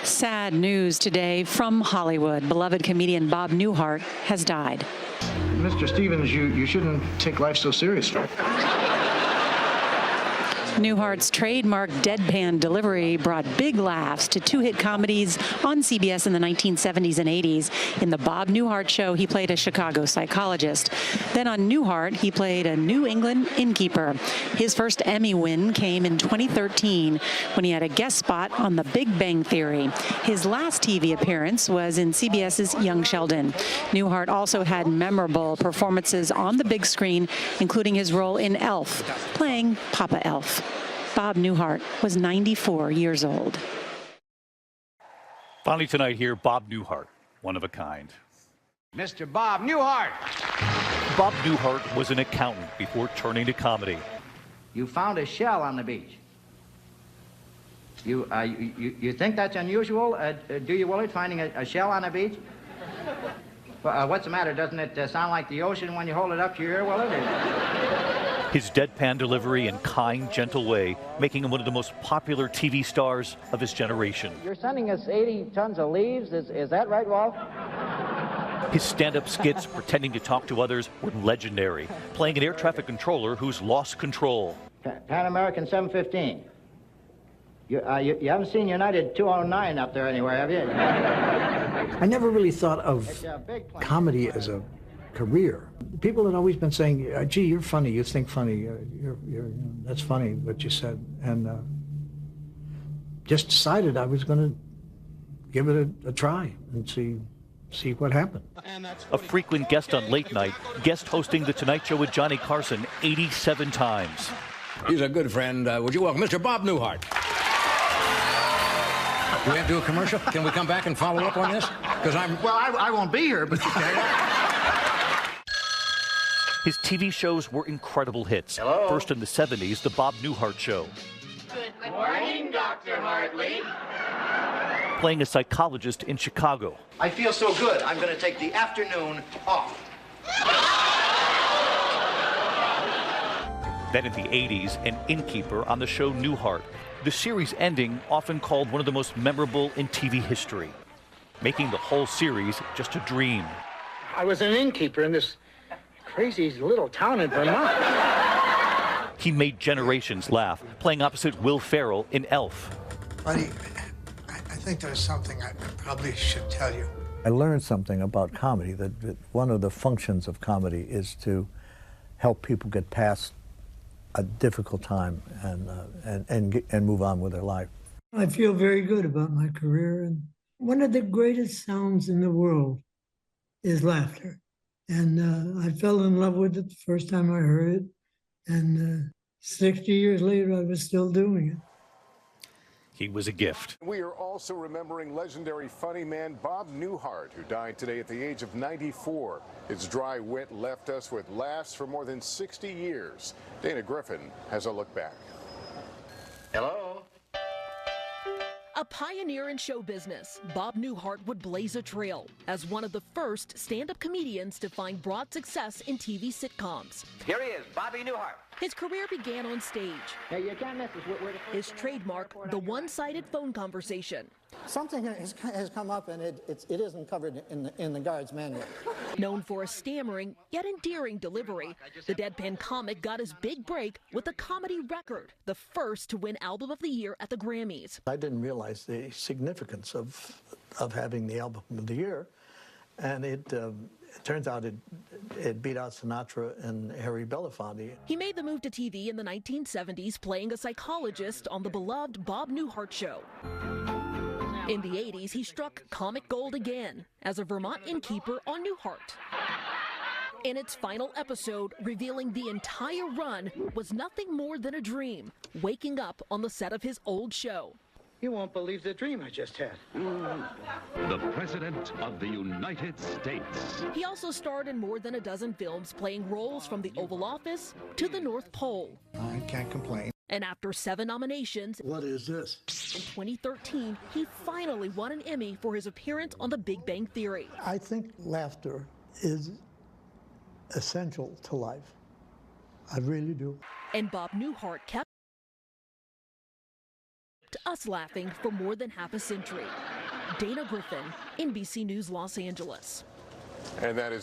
Sad news today from Hollywood. Beloved comedian Bob Newhart has died. Mr. Stevens, you shouldn't take life so seriously. Newhart's trademark deadpan delivery brought big laughs to two hit comedies on CBS in the 1970s and 80s. In The Bob Newhart Show, he played a Chicago psychologist. Then on Newhart, he played a New England innkeeper. His first Emmy win came in 2013 when he had a guest spot on The Big Bang Theory. His last TV appearance was in CBS's Young Sheldon. Newhart also had memorable performances on the big screen, including his role in Elf, playing Papa Elf. Bob Newhart was 94 years old. Finally tonight here, Bob Newhart, one of a kind. Mr. Bob Newhart. Bob Newhart was an accountant before turning to comedy. You found a shell on the beach. You think that's unusual? Do you, Willard, finding a shell on the beach? What's the matter? Doesn't it sound like the ocean when you hold it up to your ear, Willard? His deadpan delivery and kind, gentle way, making him one of the most popular TV stars of his generation. You're sending us 80 tons of leaves, is that right, Walt? His stand-up skits pretending to talk to others were legendary, playing an air traffic controller who's lost control. Pan American 715. You haven't seen United 209 up there anywhere, have you? I never really thought of comedy as a career. People had always been saying, gee, you're funny, you think funny, that's funny what you said. And just decided I was going to give it a try and see what happened. A frequent guest on Late Night, guest hosting The Tonight Show with Johnny Carson 87 times. He's a good friend. Would you welcome Mr. Bob Newhart? Do we have to do a commercial? Can we come back and follow up on this? Because I won't be here, but you can. His TV shows were incredible hits. Hello? First in the 70s, The Bob Newhart Show. Good morning, Dr. Hartley. Playing a psychologist in Chicago. I feel so good, I'm going to take the afternoon off. Then in the 80s, an innkeeper on the show Newhart. The series ending often called one of the most memorable in TV history, making the whole series just a dream. I was an innkeeper in this crazy little town in Vermont. He made generations laugh, playing opposite Will Ferrell in Elf. Buddy, I think there's something I probably should tell you. I learned something about comedy, that one of the functions of comedy is to help people get past a difficult time and move on with their life. I feel very good about my career, and one of the greatest sounds in the world is laughter. And I fell in love with it the first time I heard it, and 60 years later, I was still doing it. He was a gift. We are also remembering legendary funny man Bob Newhart, who died today at the age of 94. His dry wit left us with laughs for more than 60 years. Dana Griffin has a look back. Hello? A pioneer in show business, Bob Newhart would blaze a trail as one of the first stand-up comedians to find broad success in TV sitcoms. Here he is, Bobby Newhart. His career began on stage. Hey, you can't miss this. His trademark, the one-sided phone conversation. Something has come up, and it isn't covered in the guard's manual. Known for a stammering yet endearing delivery, the deadpan comic got his big break with a comedy record, the first to win Album of the Year at the Grammys. I didn't realize the significance of having the Album of the Year, and it turns out it beat out Sinatra and Harry Belafonte. He made the move to TV in the 1970s, playing a psychologist on the beloved Bob Newhart Show. In the 80s, he struck comic gold again as a Vermont innkeeper on Newhart. In its final episode, revealing the entire run was nothing more than a dream, waking up on the set of his old show. You won't believe the dream I just had. The President of the United States. He also starred in more than a dozen films, playing roles from the Oval Office to the North Pole. I can't complain. And after 7 nominations, What is this? in 2013, he finally won an Emmy for his appearance on The Big Bang Theory. I think laughter is essential to life. I really do. And Bob Newhart kept kept us laughing for more than half a century. Dana Griffin, NBC News, Los Angeles. And that is